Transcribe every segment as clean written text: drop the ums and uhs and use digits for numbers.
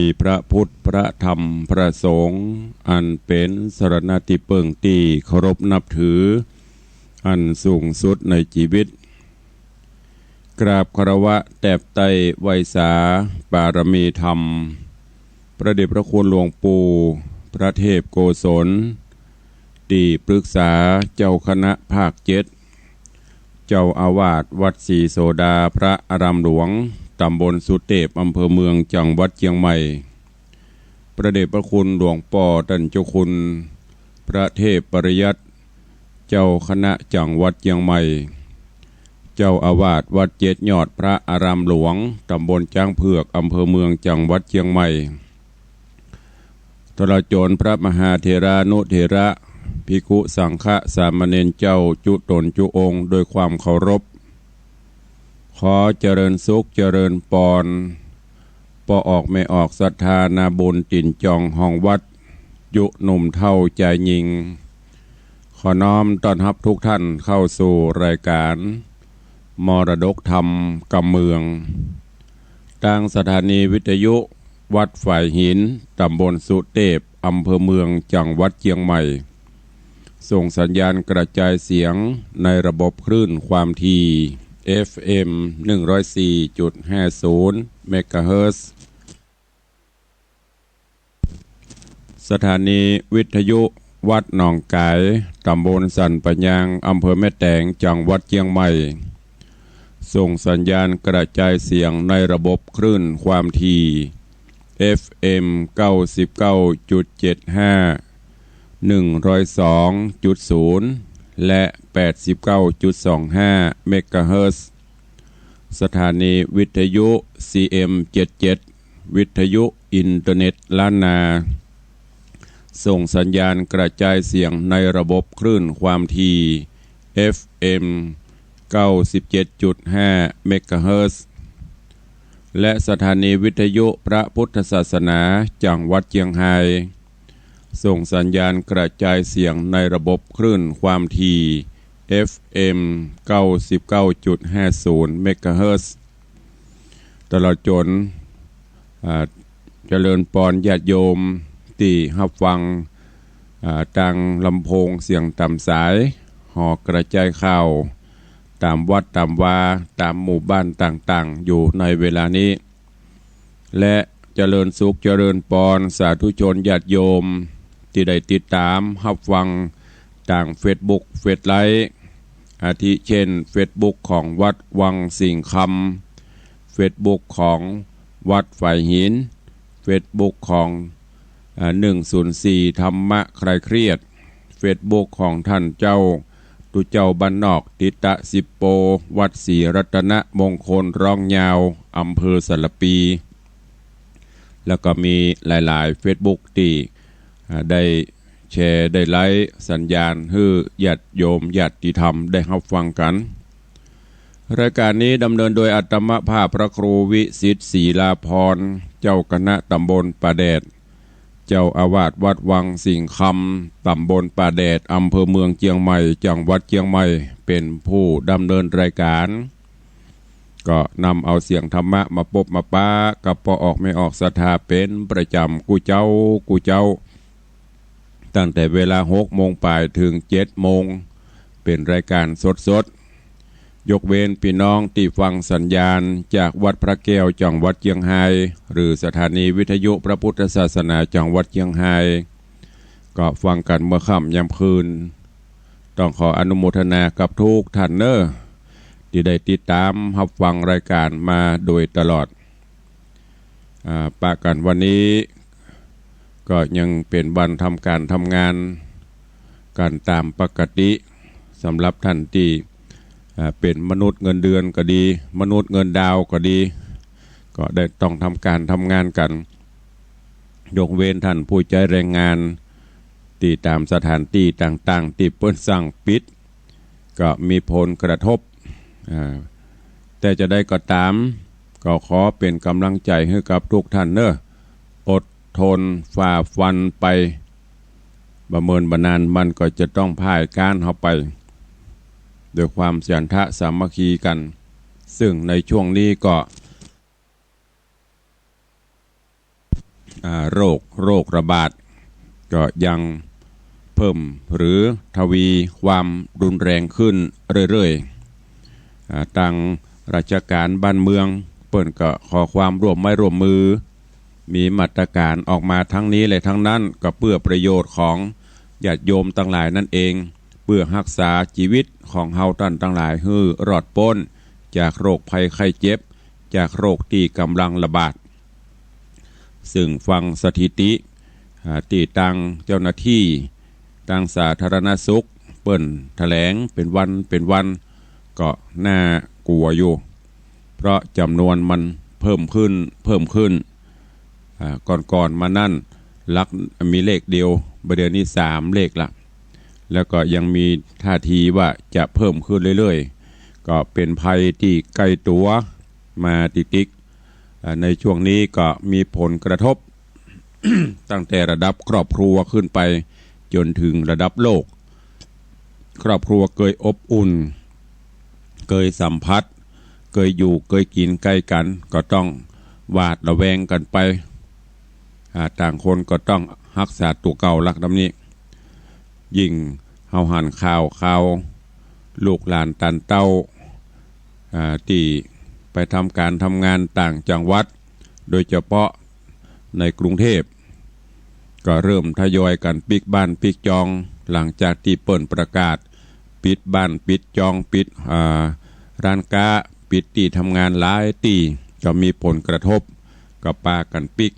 มีพระพุทธพระธรรมพระสงฆ์อันเป็นสรณะที่เปิ่งตีเคารพนับถืออันสูงสุดในชีวิตกราบคารวะแตบไตไวยสาบารมีธรรมพระเดชพระคุณหลวงปู่พระเทพโกศลที่ปรึกษาเจ้าคณะภาค7เจ้าอาวาสวัดศรีโสดาพระอารามหลวงตำบลสุเทพอำเภอเมืองจังหวัดเชียงใหม่พระเดชพระคุณหลวงป่อท่านเจ้าคุณพระเทพปริยัติเจ้าคณะจังหวัดเชียงใหม่เจ้าอาวาสวัด7ยอดพระอารามหลวงตำบลจ้างเผือกอำเภอเมืองจังหวัดเชียงใหม่ตลอดจนพระมหาเถรานุเถระภิกขุสังฆสามเณรเจ้าจุตนจุองค์โดยความเคารพขอเจริญสุขเจริญปอนปอออกไม่ออกศรัทธานาบุญจินจองห้องวัดยุหนุ่มเท่าใจยิงขอน้อมต้อนรับทุกท่านเข้าสู่รายการมรดกธรรมกำเมืองทางสถานีวิทยุวัดฝ่ายหินตำบลสุเทพอำเภอเมืองจังหวัดเชียงใหม่ส่งสัญญาณกระจายเสียงในระบบคลื่นความถี่ FM 104.50 เมกะเฮิรตซ์สถานีวิทยุวัดหนองกายตำบลสันปัญญางอำเภอแม่แตงจังหวัดเชียงใหม่ส่งสัญญาณกระจายเสียงในระบบคลื่นความถี่ FM 99.75 102.0 และ 89.25 เมกะเฮิรตซ์สถานีวิทยุ CM77 วิทยุอินเทอร์เน็ตล้านนาส่งสัญญาณกระจายเสียงในระบบคลื่นความถี่ FM 97.5 เมกะเฮิรตซ์และสถานีวิทยุพระพุทธศาสนาจังหวัดเชียงรายส่งสัญญาณกระจายเสียงในระบบคลื่นความถี่ FM 99.50 เมกะเฮิรตซ์ตลอดจนเจริญปอนญาติโยมที่รับฟังทางลำโพงเสียงต่ำสายห่อกระจายข่าวตามวัดตามวาตามหมู่บ้านต่างๆอยู่ในเวลานี้และเจริญสุขเจริญปอนสาธุชนญาติโยมที่ได้ติดตามรับฟังทาง Facebook เฟซไลฟ์อาทิเช่น Facebook ของวัดวังสิงห์คำ Facebook ของวัดฝ่ายหิน Facebook ของ104ธรรมะคลายเครียด Facebook ของท่านเจ้าตุเจ้าบ้านนอกติตะสิปโปวัดศรีรัตนมงคลร้องยาวอำเภอสารปีแล้วก็มีหลายๆ Facebook ที่ได้แชร์ได้ไลฟ์สัญญาณให้ญาติโยมญาติธรรมได้รับฟังกันรายการนี้ดำเนินโดยอัตมภาพพระครูวิสิทธิ์ศรีลาภรณ์เจ้าคณะตำบลป่าแดดเจ้าอาวาสวัดวังสิงห์คำตำบลป่าแดดอำเภอเมืองเชียงใหม่จังหวัดเชียงใหม่เป็นผู้ดำเนินรายการก็นำเอาเสียงธรรมะมาปบมาป้ากับพอออกไม่ออกศรัทธาเป็นประจำกูเจ้าตั้งแต่เวลา6 โมงปลายถึง7 โมงเป็นรายการสดยกเว้นพี่น้องที่ฟังสัญญาณจากวัดพระแก้วจังหวัดเชียงรายหรือสถานีวิทยุพระพุทธศาสนาจังหวัดเชียงรายก็ฟังกันเมื่อค่ำยามคืนต้องขออนุโมทนากับทุกท่านเนอะที่ได้ติดตามรับฟังรายการมาโดยตลอดปะกันวันนี้ก็ยังเป็นวันทำการทำงานการตามปกติสำหรับท่านที่เป็นมนุษย์เงินเดือนก็ดีมนุษย์เงินดาวก็ดีก็ได้ต้องทำการทำงานกันยกเว้นท่านผู้ใจแรงงานที่ตามสถานที่ต่างๆที่เปิ้นสั่งปิดก็มีผลกระทบแต่จะได้ก็ตามก็ขอเป็นกำลังใจให้กับทุกท่านเนอะอดทนฝ่าฟันไปประเมินบานานมันก็จะต้องพ่ายการเข้าไปด้วยความสันทะสามัคคีกันซึ่งในช่วงนี้ก็ โรคระบาดก็ยังเพิ่มหรือทวีความรุนแรงขึ้นเรื่อยๆทางราชการบ้านเมืองเปิ่นก็ขอความร่วมไม้ร่วมมือมีมาตรการออกมาทั้งนี้เลยทั้งนั้นก็เพื่อประโยชน์ของญาติโยมทั้งหลายนั่นเองเพื่อรักษาชีวิตของเฮาท่านทั้งหลายให้รอดพ้นจากโรคภัยไข้เจ็บจากโรคที่กำลังระบาดซึ่งฟังสถิติที่ทางเจ้าหน้าที่ทางสาธารณสุขเปิ้นแถลงเป็นวันก็น่ากลัวอยู่เพราะจำนวนมันเพิ่มขึ้นก่อนมานั่นลักมีเลขเดียวประเดี๋ยวนี้3เลขละแล้วก็ยังมีท่าทีว่าจะเพิ่มขึ้นเรื่อยๆก็เป็นภัยที่ใกล้ตัวมาติกในช่วงนี้ก็มีผลกระทบ ตั้งแต่ระดับครอบครัวขึ้นไปจนถึงระดับโลกครอบครัวเคยอบอุ่นเคยสัมผัสเคยอยู่เคยกินใกล้กันก็ต้องหวาดระแวงกันไปต่างคนก็ต้องรักษาตัวเก่ารักดำนี้ยิ่งเฮาหันข่าวลูกหลานตันเต้าที่ไปทำการทำงานต่างจังหวัดโดยเฉพาะในกรุงเทพก็เริ่มทยอยกันปิกบ้านปิกจองหลังจากที่เปิดประกาศปิดบ้านปิดจองปิดร้านค้าปิดที่ทำงานหลายที่ก็มีผลกระทบกับปากันปิก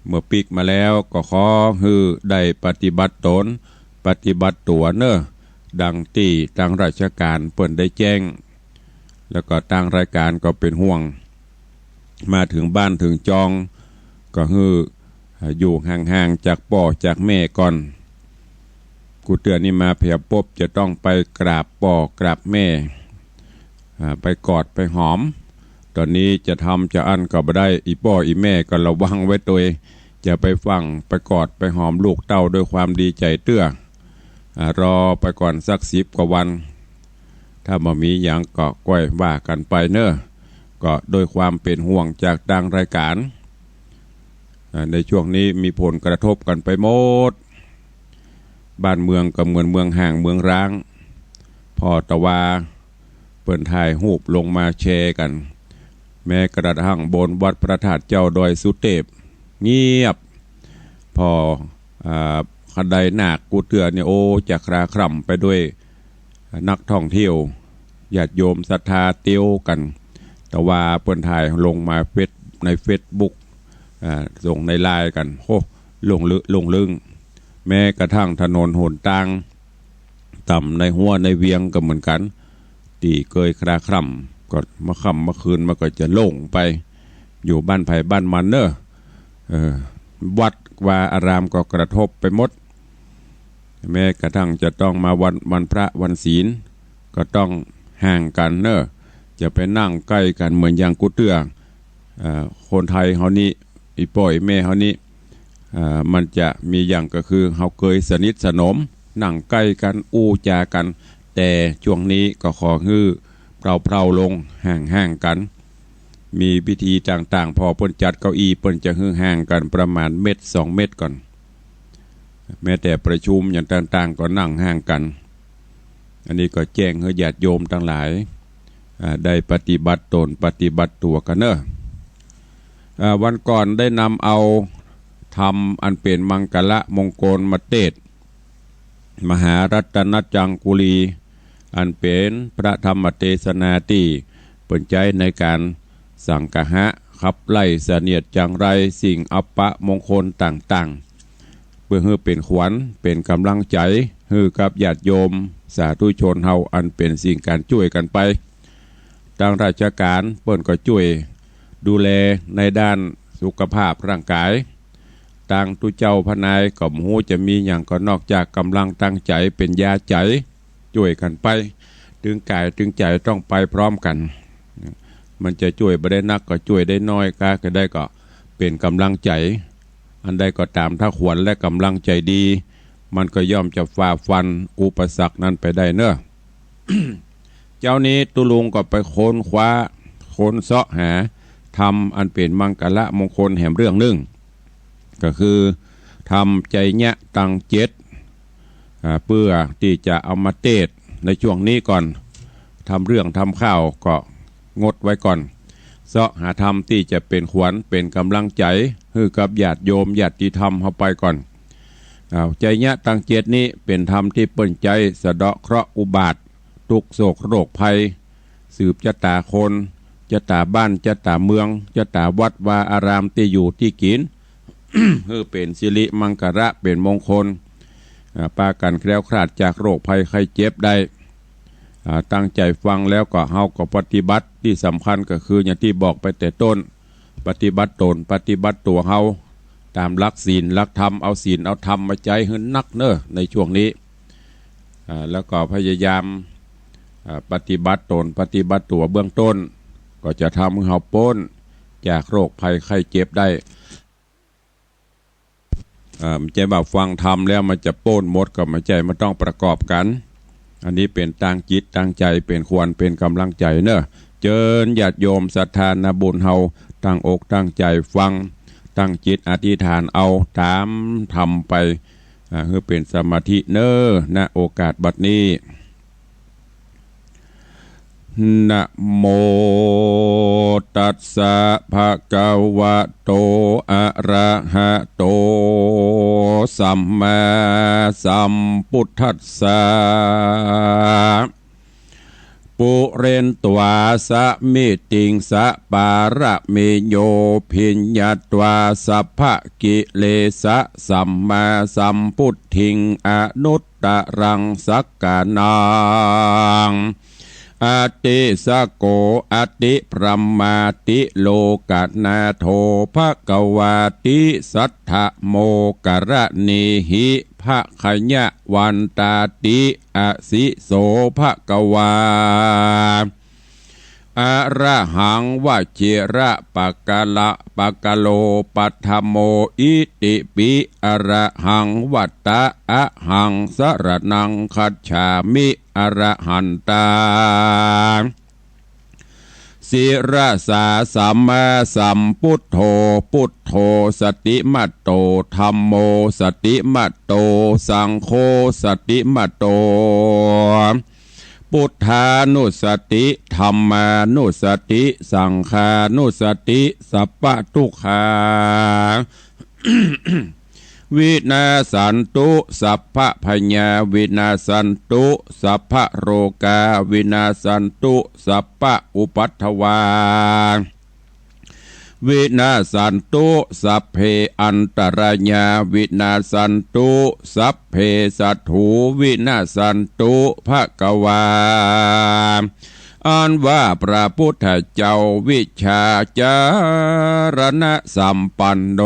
เมื่อปิกมาแล้วก็ขอให้ได้ปฏิบัติตนปฏิบัติตัวเนอะดังที่ทางราชการเปิดได้แจ้งแล้วก็ทางรายการก็เป็นห่วงมาถึงบ้านถึงจองก็คืออยู่ห่างๆจากพ่อจากแม่ก่อนกูเตือนนี่มาเพียบปุ๊บจะต้องไปกราบพ่อกราบแม่ไปกอดไปหอมตอนนี้จะทำจะอั้นก็ไม่ได้อีพ่ออีแม่ก็ระวังไว้ตัวจะไปฟังไปกอดไปหอมลูกเต้าด้วยความดีใจเตื้อรอไปก่อนสัก10 กว่าวันถ้าบ่มีอย่างก็ก้อยว่ากันไปเนอะก็โดยความเป็นห่วงจากทางรายการในช่วงนี้มีผลกระทบกันไปหมดบ้านเมืองก็เหมือนเมืองห่างเมืองร้างพอตะวาเปิ่นถ่ายรูปลงมาแชร์กันแม้กระทั่งบนวัดพระธาตุเจ้าดอยสุเทพเงียบพอคันใดหนักกูเตือนเนี่ยโอ้จะคราคร่ำไปด้วยนักท่องเที่ยวญาติโยมศรัทธาเตี้ยวกันแต่ว่าเปิ่นถ่ายลงมาในเฟซบุ๊กส่งในไลน์กันโอ้ลงลึงแม้กระทั่งถนนหนทางต่ำในหัวในเวียงก็เหมือนกันตีเคยคราคร่ำก็มาค่ำมาคืนมันก็จะโล่งไปอยู่บ้านไผ่บ้านมันเนอะวัดวาอารามก็กระทบไปหมดแม้กระทั่งจะต้องมาวันพระวันศีลก็ต้องห่างกันเนอะจะไปนั่งใกล้กันเหมือนอย่างกุเตือคนไทยเขานี่อีป่อยแม่เขานี่มันจะมีอย่างก็คือเขาเคยสนิทสนมนั่งใกล้กันอู้จากันแต่ช่วงนี้ก็ขอฮื้อเพลาลงห่างกันมีพิธีต่างๆพอเปิ้นจัดเก้าอี้เปิ้นจะฮื้อห่างกันประมาณ1-2 เมตรก่อนแม้แต่ประชุมอย่างต่างๆก็นั่งห่างกันอันนี้ก็แจ้งให้ญาติโยมทั้งหลายได้ปฏิบัติตนปฏิบัติตัวกันเนอะวันก่อนได้นำเอาธรรมอันเป็นมังกละมงคลมาเทศมหารัตนจังกุลีอันเป็นพระธรรมเทศนาที่เปิดใจในการสังฆะขับไล่เสนียดจังไรสิ่งอัปปะมงคลต่างๆเพื่อให้เป็นขวัญเป็นกำลังใจให้กับญาติโยมสาธุชนเฮาอันเป็นสิ่งการช่วยกันไปทางราชการเปิ้นก็ช่วยดูแลในด้านสุขภาพร่างกายทางตุเจ้าพนายก็หูจะมีอย่างก็นอกจากกำลังตั้งใจเป็นยาใจช่วยกันไปถึงกายถึงใจต้องไปพร้อมกันมันจะช่วยบ่ได้นักก็ช่วยได้น้อยก็ได้ก็เป็นกำลังใจอันใดก็ตามถ้าขวัญและกำลังใจดีมันก็ย่อมจะฝ่าฟันอุปสรรคนั้นไปได้เนอะ เจ้านี้ตุลุงก็ไปค้นคว้าค้นเสาะหาทำอันเป็นมังกละมงคลแห่งเรื่องหนึ่ง ก็คือทำใจแยะตังเจ็ดเพื่อที่จะเอามาเทศในช่วงนี้ก่อนทำเรื่องทำข้าวก็งดไว้ก่อนเสาะหาธรรมที่จะเป็นขวัญเป็นกำลังใจให้กับญาติโยมญาติธรรมเข้าไปก่อนใจแยะตังเจ็ดนี้เป็นธรรมที่เปิ้นใจสะเดาะเคราะห์อุบาททุกโศกโรคภัยสืบชะตาคนชะตาบ้านชะตาเมืองชะตาวัดวาอารามที่อยู่ที่กิน คือเป็นสิริมังกระเป็นมงคลปากันแคล้วคลาดจากโรคภัยไข้เจ็บได้ตั้งใจฟังแล้วก็เฮาก็ปฏิบัติที่สำคัญก็คืออย่างที่บอกไปแต่ต้นปฏิบัติตนปฏิบัติตัวเฮาตามหลักศีลหลักธรรมเอาศีลเอาธรรมมาใจให้นักเน้อในช่วงนี้แล้วก็พยายามปฏิบัติตนปฏิบัติตัวเบื้องต้นก็จะทำให้เฮาพ้นจากโรคภัยไข้เจ็บได้มันจะแบบฟังธรรมแล้วมันจะโป้นมดกับมันใจมันต้องประกอบกันอันนี้เป็นตั้งจิตตั้งใจเป็นควรเป็นกำลังใจเนอะเจิญญาติโยมศรัทธานาบุญเฮาตั้งอกตั้งใจฟังตั้งจิตอธิษฐานเอาตามทำไปเพื่อเป็นสมาธิเนอะณโอกาสบัดนี้นะโมตัสสะภะคะวะโตอะระหะโตสัมมาสัมพุทธัสสะปุเรนตวาสะมิติงสะปาระเมโยพิญญาตวาสัพพะกิเลสะสัมมาสัมพุทธิงอนุตตรังสักกานังอติสโกอติพรหมาติโลกนาโทภควาติสัทธโมกระนิหิภคญะวันตาติอสิโสภควาอะระหังวจิระปะกะละปะกะโลปัทโมอิติปิอะระหังวัตตะอะหังสรณังคัจฉามิอะระหันตาศิระสาสัมมาสัมพุทโธพุทโธสติมัตโตธัมโมสติมัตโตสังโฆสติมัตโตพุทธานุสติธัมมานุสติสังฆานุสติสัพพทุกขา วินาสันตุสัพพพญาวินาสันตุสัพพโรกาวินาสันตุสัพพอุปัฏฐวาวินาสันตุสัพเพอันตรายาวินาสันตุสัพเพสัตถูวินาสันตุภควาอันว่าพระพุทธเจ้าวิชาจารณะสัมปันโน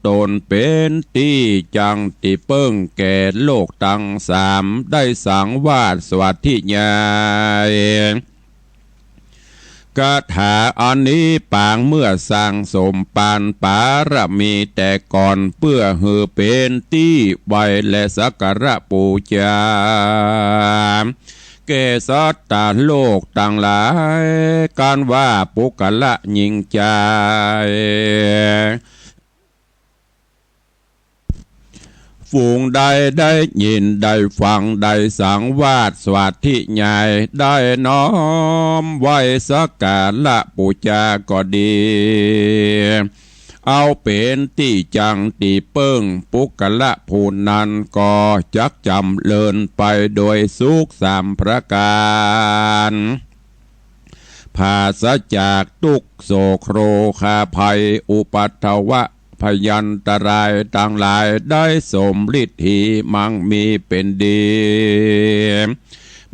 ตนเป็นที่จังติเปิ้งแก่โลกทั้งสามได้สังวาสสวัสดิญาณคาถาอันนี้ปางเมื่อสร้างสมปานปารมีแต่ก่อนเพื่อเฮือเป็นที่ไว้และสักการะปูชาเกสัตตาโลกต่างหลายการว่าปุกละยิ่งใจฝูงใดได้ยินได้ฟังได้สังวาสสวัสดิญาณได้น้อมไว้สักการะปูชาก็ดีเอาเป็นที่จังตีเปิ้งปุกละภูนันก็จักจำเลินไปโดยสุขสามประการภาษาจากทุกโศกโรคาภัยอุปัตถวะพยันตรายต่างหลายได้สมฤทธิมั่งมีเป็นดี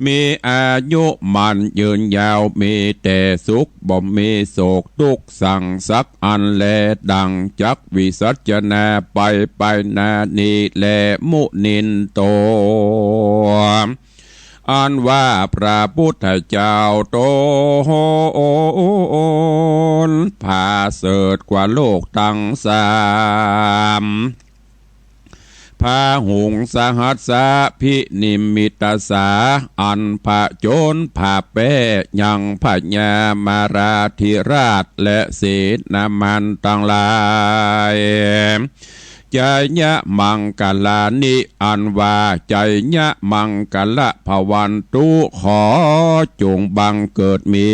มีอายุมันยืนยาวมีแต่สุขบ่มีโศกทุกข์สั่งสักอันแลดังจักวิสัชนาไปนานีแลมุนินโตอันว่าพระพุทธเจ้าโตนผาเสริฐกว่าโลกทั้งสามพาหุงสหัสสะพินิมิตาสาอันพระโจรผาแป้ยังพญามาราธิราชและเสนามันต่างหลาย ใจยะมังกลานิอันว่าใจยะมังกละภวันตุขอจงบังเกิดมี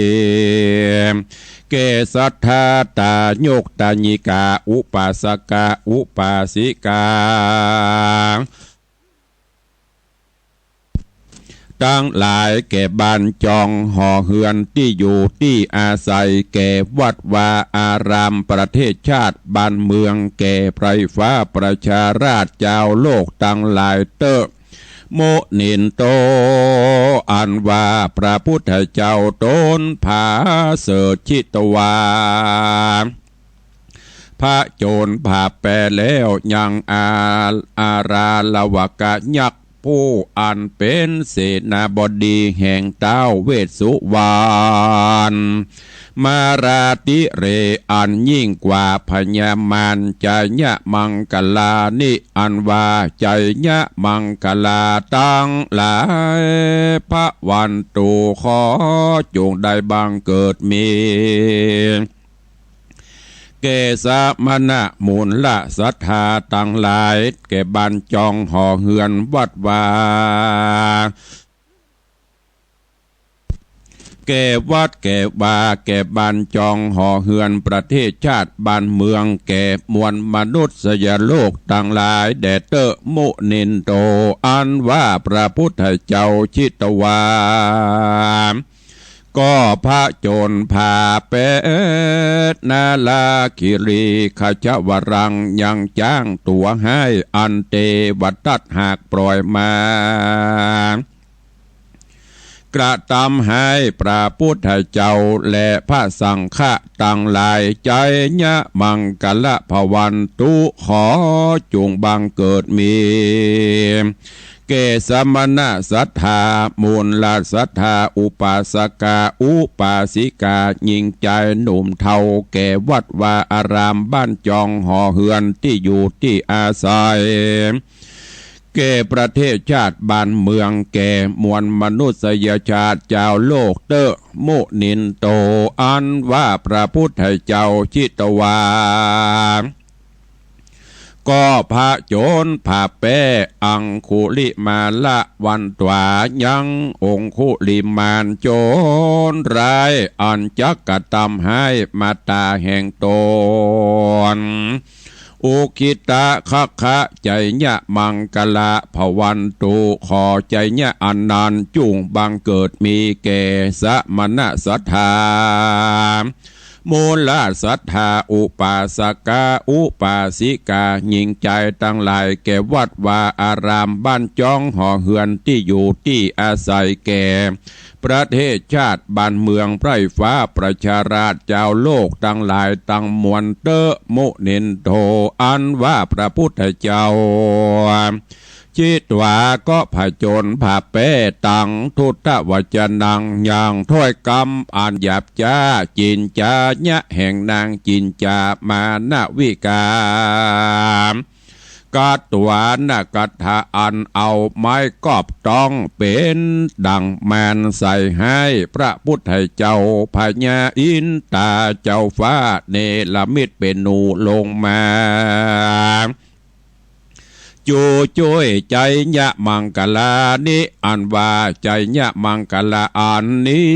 เกสัทธาตาโยกตาญิกาอุปาสกาอุปาสิกาตั้งหลายแก่บ้านจองห่อเฮือนที่อยู่ที่อาศัยแก่วัดวาอารามประเทศชาติบ้านเมืองแก่ไพรฟ้าประชาราชเจ้าโลกตั้งหลายเตอโมนินโตอันว่าพระพุทธเจ้าตนผาเสดชิตวาพระโจรผ่าแปรแล้วยังอาราลวกะยักษ์ผู้อันเป็นเสนาบดีแห่งเต้าเวสสุวรรณมาราติเรอันยิ่งกว่าพญามารใจยะมังกลานิอันว่าใจยะมังกลาตั้งหลายพระวันตุขอจงได้บังเกิดมีเกสามณะมูลละศรัทธาตั้งหลายแก่บันจองห่อเฮือนวัดวาแก่วัดแก่บาแก่บ้านจองห่อเฮือนประเทศชาติบ้านเมืองแก่มวลมนุษยโลกต่างหลายแด่เตอมุนินโตอันว่าพระพุทธเจ้าชิตวาก็พระโจรพาเป็ดนาลาคิรีขจวรังยังจ้างตัวให้อันเตวัตัดหากปล่อยมากระทำให้พระพุทธเจ้าและพระสังฆะต่างหลายใจยะมังกละภวันตุขอจงบังเกิดมีเกสมณะศรัทธามูลลาศรัทธาอุปาสกาอุปาสิกายิงใจหนุ่มเทาแก่วัดวาอารามบ้านจองห่อเฮือนที่อยู่ที่อาศัยแก่ประเทศชาติบ้านเมืองแก่มวลมนุษยชาติเจ้าโลกเตอมุนินโตอันว่าพระพุทธเจ้าชิตวาก็พระโจรผ่าแป้อังคุลิมาละวันตวายังองคุลิมานโจรร้ายอันจักกะตำให้มาตาแห่งตนอุคิตะคะคะใจยะมังกละภวันตุขอใจยะอันนันจุงบังเกิดมีแก่สมณะศรัทธามูลศรัทธาอุปาสกาอุปาสิกาหญิงใจตั้งหลายแก่วัดวาอารามบ้านจองห่อเฮือนที่อยู่ที่อาศัยแก่ประเทศชาติบ้านเมืองไพร่ฟ้าประชาราชเจ้าโลกตั้งหลายตั้งมวลเตอมุนินโทอันว่าพระพุทธเจ้าจิตวาก็ผจญผ่าเป้ตังทุตวจนังอย่างถ้อยกำอ่านหยาบจ้าจินจาญะแห่งนางจินจามานาวิกากัตวานกัตถาอันเอาไม้กอบต้องเป็นดังแมนใส่ให้พระพุทธเจ้าพญาอินตาเจ้าฟ้าเนลมิตเป็นนูลงมาจูจุยใจยะมังกลานิอันว่าใจยะมังกลาอันนี้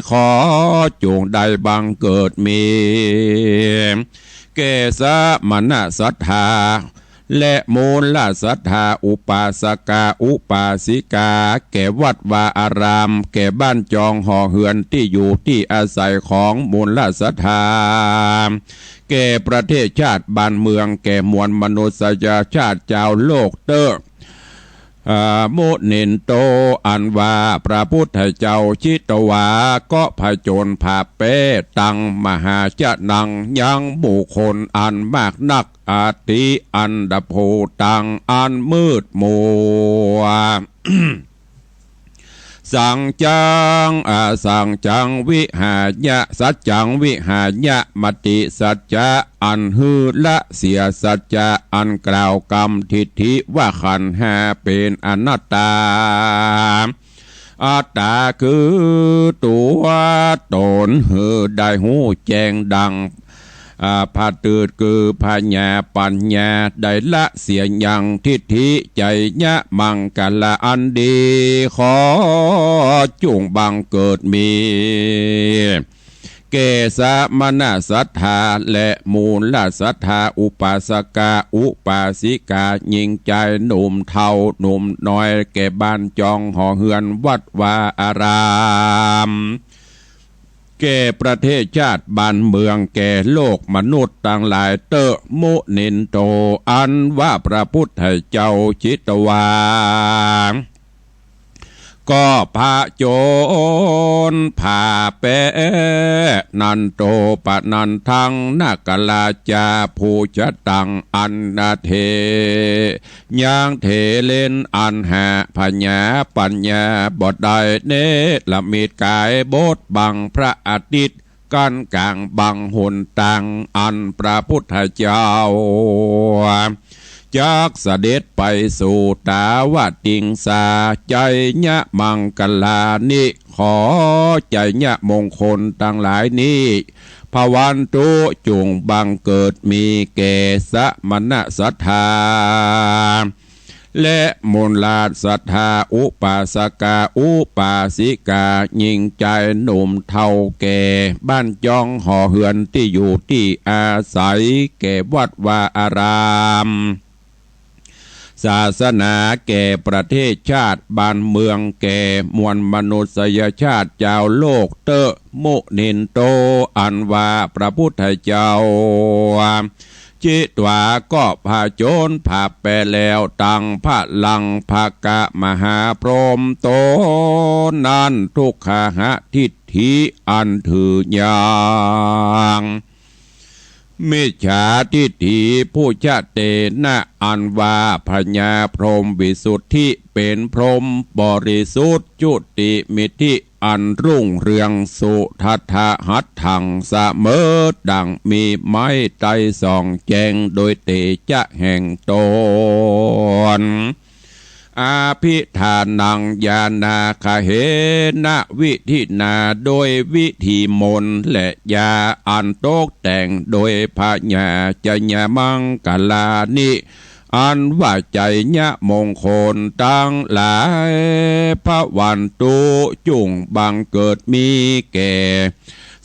ขอจงได้บังเกิดมีเกสมณะศรัทธาและมูลศรัทธาอุปาสกาอุปาสิกาแก่วัดวาอารามแก่บ้านจองห่อเฮือนที่อยู่ที่อาศัยของมูลศรัทธาแก่ประเทศชาติบ้านเมืองแก่มวลมนุษยชาติเจ้าโลกเตอมุนินโตอันว่าพระพุทธเจ้าชิตวาก็ผจญผ่าเป้ตังมหาชนังยังบุคคลอันมากนักอาทิอันดโพตังอันมืดมัว สังจังวิหายะสัจจังวิหายะมติสัจจะอันฮือละเสียสัจจะอันกล่าวกรรมทิฏฐิว่าขันธ์ห้าเป็นอนัตตาอัตตาคือตัวตนฮือได้หูแจ้งดัง พาตืดคือพาญาปัญญาได้ละเสียยังทิฏฐิใจยะมังกละอันดีขอจุงบังเกิดมีเกสามณศรัทธาและมูลศรัทธาอุปาสกาอุปาสิกายิงใจหนุ่มเทาหนุ่มน้อยแก่บ้านจองหอเฮือนวัดวาอารามแก่ประเทศชาติบ้านเมืองแก่โลกมนุษย์ต่างหลายเตอะมุนินโตอันว่าพระพุทธเจ้าจิตวาก็พระโจรผ่าเปนันโตปะนันทังนากลาจาผู้จะตังอันนาเทยางเทเลนอันหาพญาปัญญาบดได้เนละมีกายโบดบังพระอาทิตย์กันกลางบังหนตังอันพระพุทธเจ้าจากเสด็จไปสู่ตาวติงสาใจยะมังกลานิขอใจยะมงคลทั้งหลายนี้ภวันตุจุงบังเกิดมีแก่สมณศรัทธาและมูลาศรัทธาอุปาสกาอุปาสิกายิงใจหนุ่มเท่าแก่บ้านจองหอเฮือนที่อยู่ที่อาศัยแก่วัดวาอารามศาสนาแก่ประเทศชาติบ้านเมืองแก่มวลมนุษยชาติเจ้าโลกเตอะมุนินโตอันว่าพระพุทธเจ้าจิตวาก็พาโจรพาแปแล้วตังพระลังภากะมหาพรหมโตนั้นทุกขหะทิฏฐิอันถือย่างมิจฉาทิฏฐิผู้ชาเตนะอันว่าพญาพรหมวิสุทธิเป็นพรหมบริสุทธิ์จุติมิธิอันรุ่งเรืองสุทัทธหัตถังเสมอดังมีไม้ไตส่องแจงโดยเตจะแห่งตนอาภิธานังญาณาคเหนะวิธินาโดยวิธีมนต์และยาอันตกแต่งโดยพญาจญามังกลานิอันว่าใจญะมงคลตั้งหลายพระวันตุจุงบังเกิดมีแก่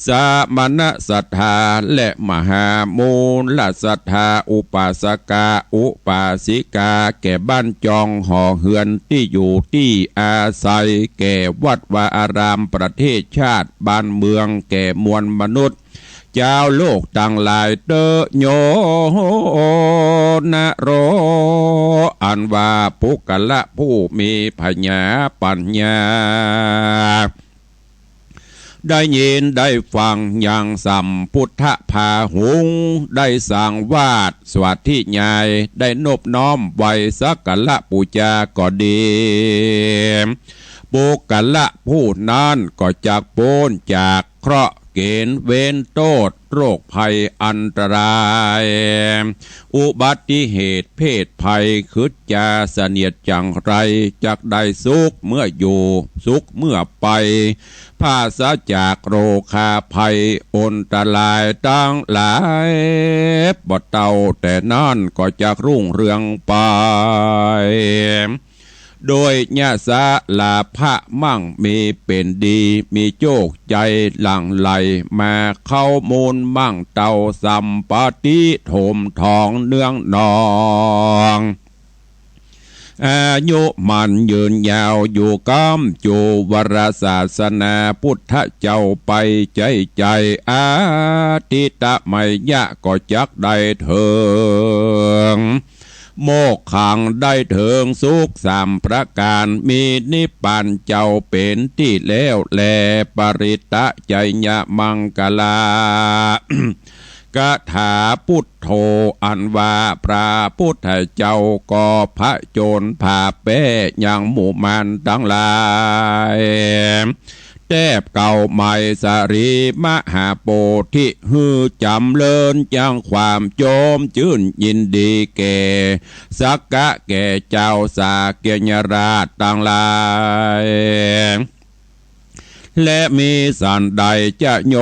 สามณศรัทธาและมหามูลศรัทธาอุปาสกาอุปาสิกาแก่บ้านจองหอเฮือนที่อยู่ที่อาศัยแก่วัดวาอารามประเทศชาติบ้านเมืองแก่มวลมนุษย์เจ้าโลกต่างหลายเตโยนะโรอันว่าปุกละผู้มีพญาปัญญาได้ยินได้ฟังอย่างสัมพุทธพาหุงได้สั่งวาดสวัสดิญายได้นบน้อมไว้สักกะละปูจาก็ดีปุกละผู้นั้นก็จากโปนจากเคราะห์เกณฑ์เว้นโทษโรคภัยอันตรายอุบัติเหตุเพศภัยคืดจาเสนียดจังไรจักได้สุขเมื่ออยู่สุขเมื่อไปภาษาจากโรคาภัยอนตรายตั้งหลายบ่เต่าแต่นั่นก็จะรุ่งเรืองไปโดยญาสาลาภะมั่งมีเป็นดีมีโชคใจหลั่งไหลมาเข้ามูลมั่งเต่าสัมปติโถมทองเนืองนองอายุมันยืนยาวอยู่ก้ำจูวรศาสนาพุทธเจ้าไปใจอาทิตะไมยะก็จักได้เถิงโมกขังได้เถิงสุขสามประการมีนิพพานเจ้าเป็นที่แล้วแลปริตะใจญะมังกลา กถาพุทโธอันว่าพระพุทธเจ้าก็พระโจรผ่าแป้ยังหมู่มันทั้งหลายแทบเก่าใหม่สรีมหาโพธิฮือจำเลินจังความโจมชื่นยินดีแก่สักกะแก่เจ้าสาเกียรราชต่างหลาย และมีสันใดจะโย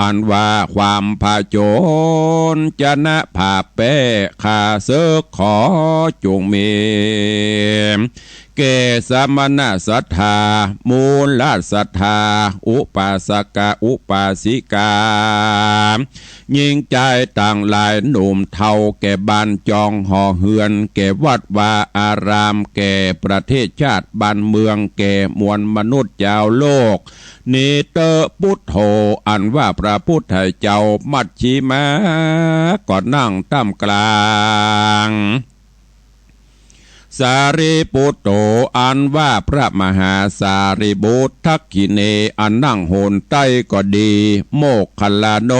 อันว่าความผาโจรจะนะผาแป้ข้าเสกขอจงมีเกสมณศรัทธามูลศรัทธาอุปาสกาอุปาสิกายิ่งใจต่างหลายหนุ่มเทาแก่บ้านจองห่อเฮือนแก่วัดวาอารามแก่ประเทศชาติบ้านเมืองแก่มวลมนุษย์เจ้าโลกนิเตพุทโธอันว่าพระพุทธเจ้ามัชชิมาก็นั่งท่ามกลางสารีปุตโตอันว่าพระมหาสารีบุตรทักขิเนอันนั่งโหนใต้ก็ดีโมกขลาโน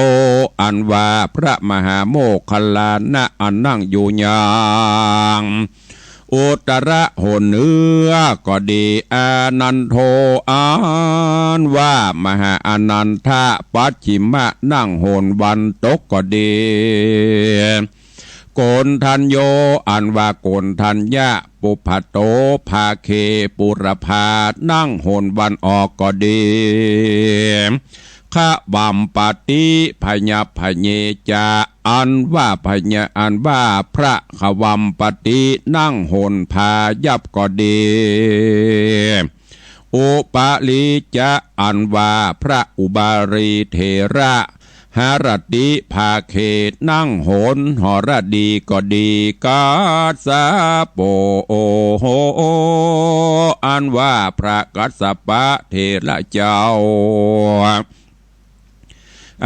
อันว่าพระมหาโมกขลานะอันนั่งอยู่ยางอุตระโหนเนื้อก็ดีอานันโทอันว่ามหาอนันทะปัจฉิมะนั่งโหนวันตกก็ดีโกนทันโยอันว่าโกนทันยะปุพโตภาเคปุรพานั่งโหนวันออกก็ดีขะบัมปติพญาพเยจาอันว่าพญาอันว่าพระขวัมปตินั่งโหนพายับก็ดีอุปาลิจะอันว่าพระอุบารีเถระหรติภาเขตนั่งโหนหรดีก็ดีกาสาโปโอโหอันว่าพระกัสสปะเถระเจ้า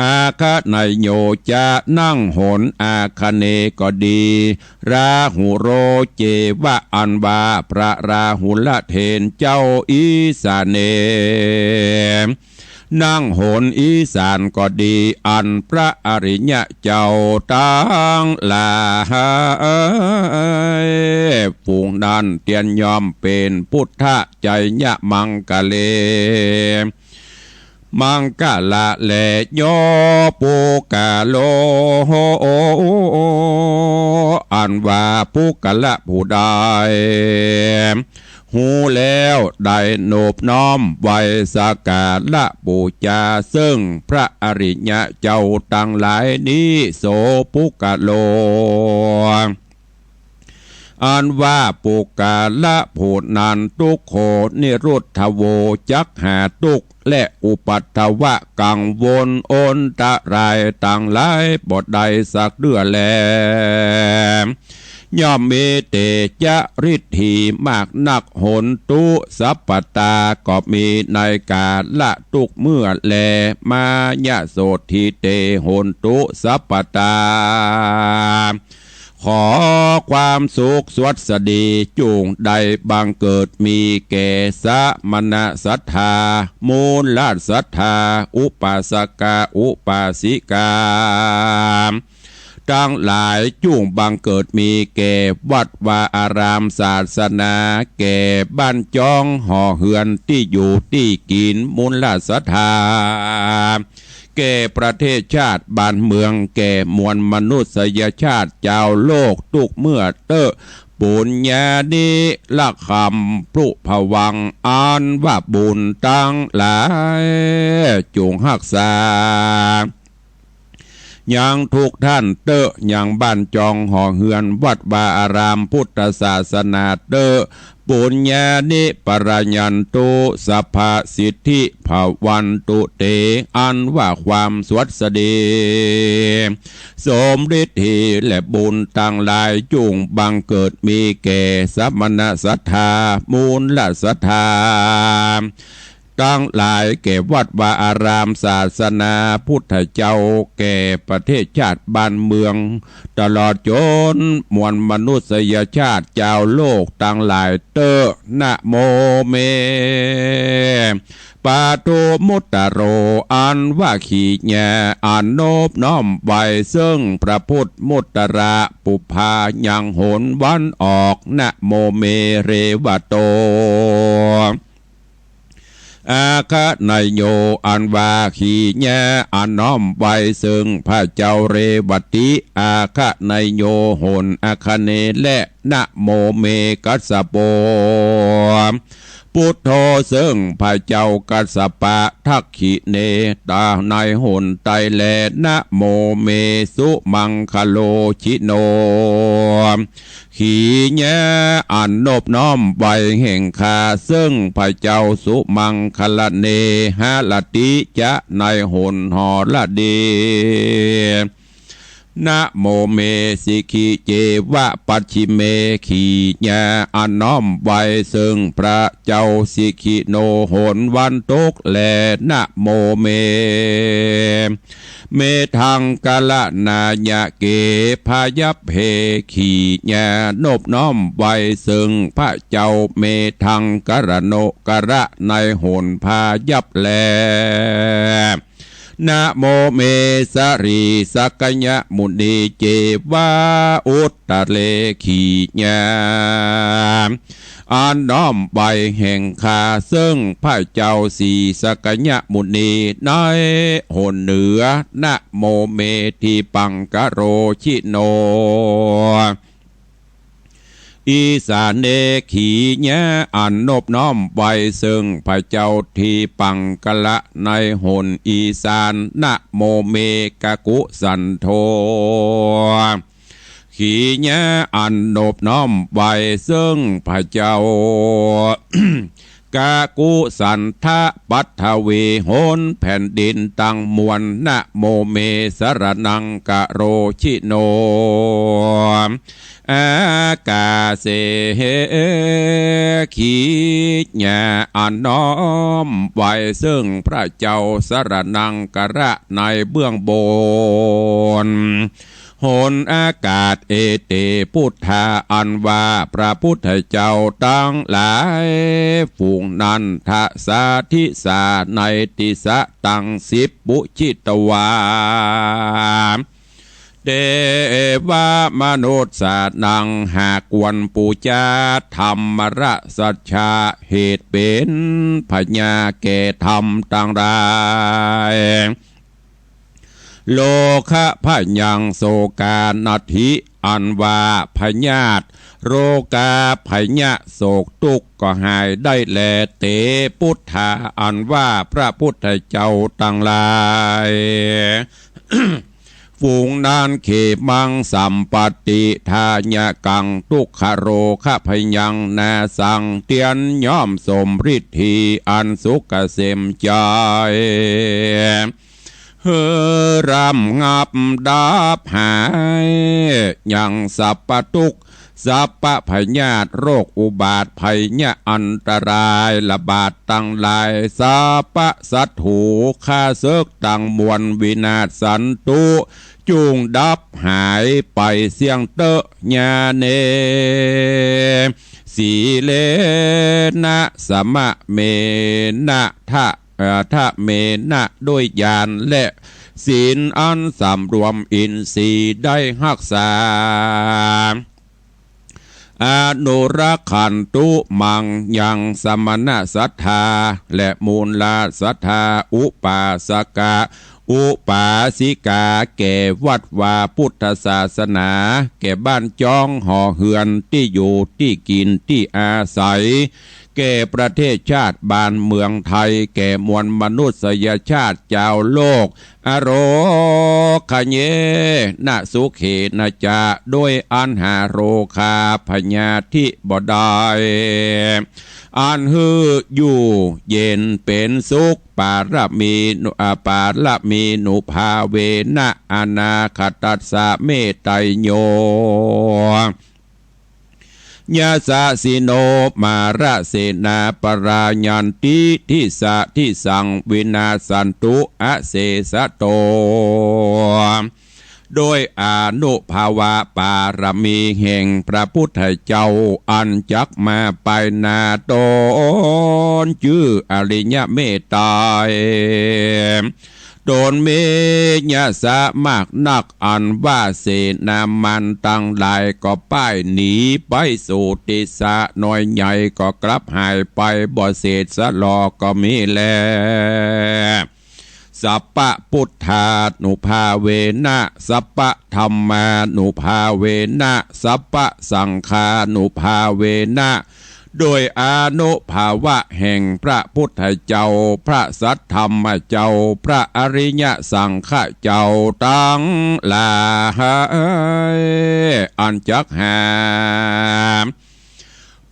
อาคเนยโยจะนั่งโหนอาคเนก็ดีราหุโรเจวะอันว่าพระราหุลเทนเจ้าอีสานเนนั่งโหนอีสานก็ดีอันพระอริยะเจ้าตั้งหลายฝูงนั้นเตียนยอมเป็นพุทธใจยะมังกะเลมังกะละแลโยปุกะโลอันว่าปุกะละผู้ใดหูแล้วได้โนบน้อมไว้สักการะบูชาซึ่งพระอริยะเจ้าตั้งหลายนี้โสปุกะโลอันว่าปุกะละผูนันทุกโขนิรุทธโวจักหาทุกและอุปัตถวะกังวลอนตะรายต่างหลายบทใดสักเดือแลย่อมมีเตจะฤทธีมากนักหนตุสัพปตาก็มีในกาละทุกเมื่อแลมายะโสทิเตหนตุสัพปตาขอความสุขสวัสดีจุงใดบังเกิดมีแก่สมณศรัทธามูลศรัทธาอุปาสกาอุปาสิกาทั้งหลายจุงบังเกิดมีแก่วัดวาอารามศาสนาแก่บ้านจองห่อเฮือนที่อยู่ที่กินมูลศรัทธาแก่ประเทศชาติบ้านเมืองแก่มวลมนุษยชาติเจ้าโลกทุกเมื่อเตอปุญญานิละคำปรุภวังอันว่าบุญตั้งหลายจงรักษายังทุกท่านเตอยังบ้านจองห่อเฮือนวัดวาอารามพุทธศาสนาเตอปุญญานิปรัญญันตุสัพพสิทธิภาวันตุเตอันว่าความสวัสดีสมฤทธิและบุญต่างหลายจุงบังเกิดมีแก่สมณศรัทธามูลศรัทธาตั้งหลายแก่วัดวาอารามศาสนาพุทธเจ้าแก่ประเทศชาติบ้านเมืองตลอดจนมวลมนุษยชาติเจ้าโลกตั้งหลายเตอนะโมเมปาโตมุตตโรอันว่าขีแยอันโนบน้อมไว้ซึ่งพระพุทธมุตตระปุพายังโหนวันออกนะโมเมเรวโตอาคเนยโยอันว่าขีแยอันน้อมไว้ซึ่งพระเจ้าเรวติอาคเนยโยโหนอาคเนและนะโมเมกัสสโป พุทโธซึ่งพระเจ้ากัสสปะทักขิเนตาในหนไตแลนะโมเมสุมังคโลชิโนขีแยอันนบน้อมใบแห่งคาซึ่งพระเจ้าสุมังคลเนหะละติจะในหนหอละเดนะโมเมสิกิเจวะปัจฉิเมขีญาอันน้อมไว้ซึ่งพระเจ้าสิกิโนโหนวันตกแลนะโมเมทังกะละนายะเกพายัพเพขีญานบน้อมไว้ซึ่งพระเจ้าเมทังกระโนกระในโหนพายัพแลนะโมเมสรีสักยะมุนีเจวาอุตตะเลขีญาอันน้อมใบแห่งคาซึ่งพระเจ้าสีสักยะมุนีในหนเหนือนะโมเมทีปังกะโรชิโนอีสานเนขีญาอันนบน้อมไว้ซึ่งพระเจ้าทีปังกะละในหนอีสานนะโมเมกะกุสันโธขีญาอันนบน้อมไว้ซึ่งพระเจ้ากากุสันทะปัทเวโหนแผ่นดินตั้งมวลนะโมเมสรนังกะโรชิโนอากาเสขีญาอันน้อมไว้ซึ่งพระเจ้าสรนังกระในเบื้องบนหนอากาศเอเตพุทธาอันว่าพระพุทธเจ้าตั้งหลายฝูงนันทสาธิสาในติสะตังสิบปุชิตวาเดวามนุษย์สานังหากวนปูจาธรรมระสัจชาเหตุเป็นพญาแก่ธรรมต่างรายโลคะพยังโสกานาทิอันว่าพญาตโรกาพญะโศกทุกข์ก็หายได้แลเตพุทธาอันว่าพระพุทธเจ้าต่างหลาย ฝูงนานเขมังสัมปติทายะกังทุกขโรคะพยังนาสังเตียนย่อมสมฤทธีอันสุกเกษมใจเฮรำงับดาบหายยังสัพปทุกสัพพพยาธิโรคอุบาทภัยเนี่ยอันตรายระบาดตั้งหลายสัพพสัตถูฆ่าเสกตั้งมวลวินาศสันตุจูงดับหายไปเสียงเตะญาเนสีเลนะสมะเมนะทะเมนะด้วยญาณและศีลอันสำรวมอินทรีย์ได้รักษาอนุรักขันตุมังยังสมณศรัทธาและมูลลาศรัทธาอุปาสกะอุปาสิกาแก่วัดวาพุทธศาสนาแก่บ้านจ้องห่อเหือนที่อยู่ที่กินที่อาศัยแก่ประเทศชาติบ้านเมืองไทยแก่มวลมนุษยชาติเจ้าโลกอโรคเยนะสุเขนะจะด้วยอันหาโรคาพญาธิบดายอันฮืออยู่เย็นเป็นสุขปารมีนุภาเวนะอนาคตัสสะเมตไตโยยาสะสิโนมาระเสนาปรายันติทิสะทิสังวินาสันตุอเสสะโตโดยอนุภาวะปารมีแห่งพระพุทธเจ้าอันจักมาไปนาตนชื่ออริยเมตตาโดนเมญาสะมากนักอันว่าเสนามันตั้งหลายก็ป้ายหนีไปสู่ติสะน้อยใหญ่ก็กลับหายไปบ่เศษสะลอก็มีแลสัพพะพุทธานุภาเวนะสัพพะธรรมานุภาเวนะสัพพะสังฆานุภาเวนะ โดยอานุภาวะแห่งพระพุทธเจ้าพระสัทธรรมเจ้าพระอริยสังฆเจ้าตั้งหลายอันจักหา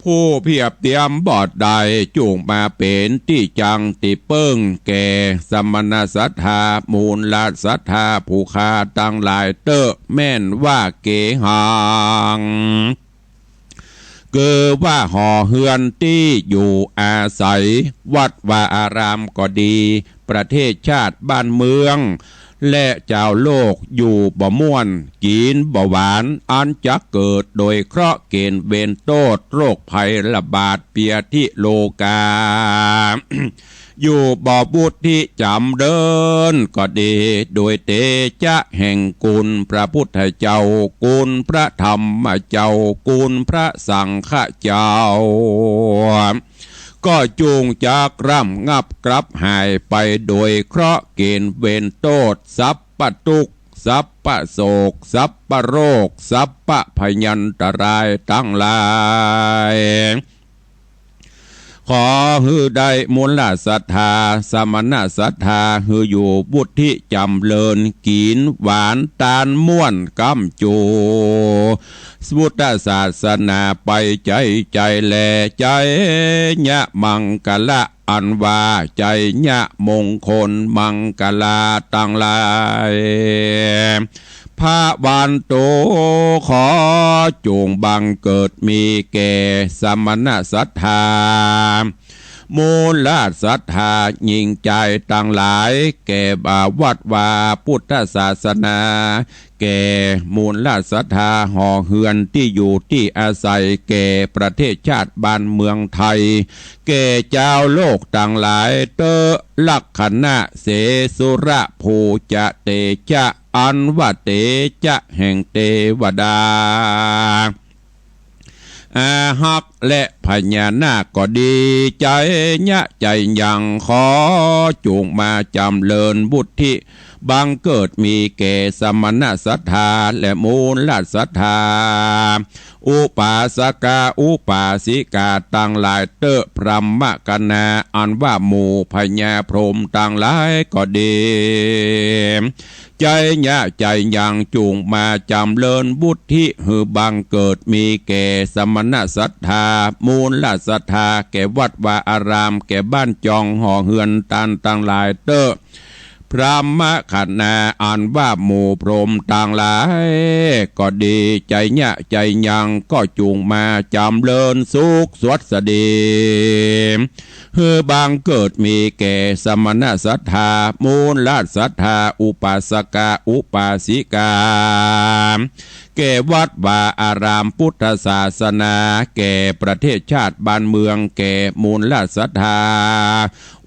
ผู้เพียบเตรียมบอดใดจูงมาเป็นที่จังติเปิ้งแก่สมณศรัทธามูลลาศรัทธาผู้คาตั้งหลายเตอแม่นว่าเกหังเกิดว่าห่อเฮือนที่อยู่อาศัยวัดว่าอารามก็ดีประเทศชาติบ้านเมืองและเจ้าโลกอยู่บ่ม่วนกินบ่หวานอันจะเกิดโดยเคราะห์เกณฑ์เวรโทษโรคภัยระบาดเปียที่โลกา อยู่บ่บุตรที่จำเดินก็ดีโดยเตจะแห่งกุลพระพุทธเจ้ากุลพระธรรมเจ้ากุลพระสังฆเจ้าก็จูงจากร่ำงับกลับหายไปโดยเคราะห์เกณฑ์เวรโทษสัพปทุกข์สัพปโศกสัพปโรคสัพปพยันตรายทั้งหลายขอฮือได้มูลศรัทธาสมณศรัทธาฮืออยู่บุตรที่จำเลินกินหวานตาลม่วนกำจูพุทธศาสนาไปใจแลใจญะมังกละอันว่าใจญะมงคลมังกลาตั้งหลายพระวันโตขอจงบังเกิดมีแก่สมณศรัทธามูลศรัทธายิ่งใจตั้งหลายแก่บาวัดวาพุทธศาสนาแก่มูลศรัทธาห่อเฮือนที่อยู่ที่อาศัยแก่ประเทศชาติบ้านเมืองไทยแก่เจ้าโลกต่างหลายเตอลักขณะเสสุระภูจะเตจะอันว่าเตจะแห่งเทวดาอาหักและพญานาคก็ดีใจญะใจยังขอจูงมาจำเลินบุตรที่บังเกิดมีแก่สมณศรัทธาและมูลศรัทธาอุปาสกาอุปาสิกาต่างหลายเตอพรหมกนาอันว่าหมู่พญาพรหมต่างหลายก็ดีใจญะใจยังจูงมาจำเลินบุตรที่หือบังเกิดมีแก่สมณศรัทธามูลศรัทธาแก่วัดวาอารามแก่บ้านจองห่อเฮือนตันต่างหลายเตอพระมขณาอ่านว่าหมู่พรหมต่างหลายก็ดีใจญะใจยังก็จูงมาจำเลินสุขสวัสดีเฮือบางเกิดมีแก่สมณศรัทธามูลศรัทธาอุปาสกาอุปาสิกาแก่วัดวาอารามพุทธศาสนาแก่ประเทศชาติบ้านเมืองแก่มูลศรัทธา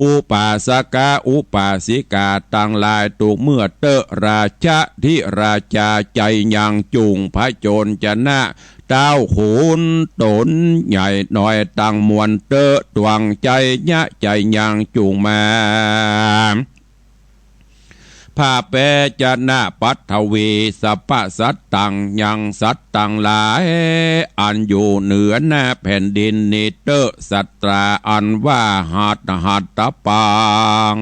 อุปาสกาอุปาสิกาต่างหลายถูกเมื่อเตอราชะที่ราชาใจยังจูงพระโจรจะนะเต้าขุนตนใหญ่หน่อยตั้งมวลเตอตวงใจญะใจยังจูงมาพาเปจนะปัทวีสัพพสัตตังยังสัตตังหลายอันอยู่เหนือหน้าแผ่นดินนิเตอสัตราอันว่าหัตตปัง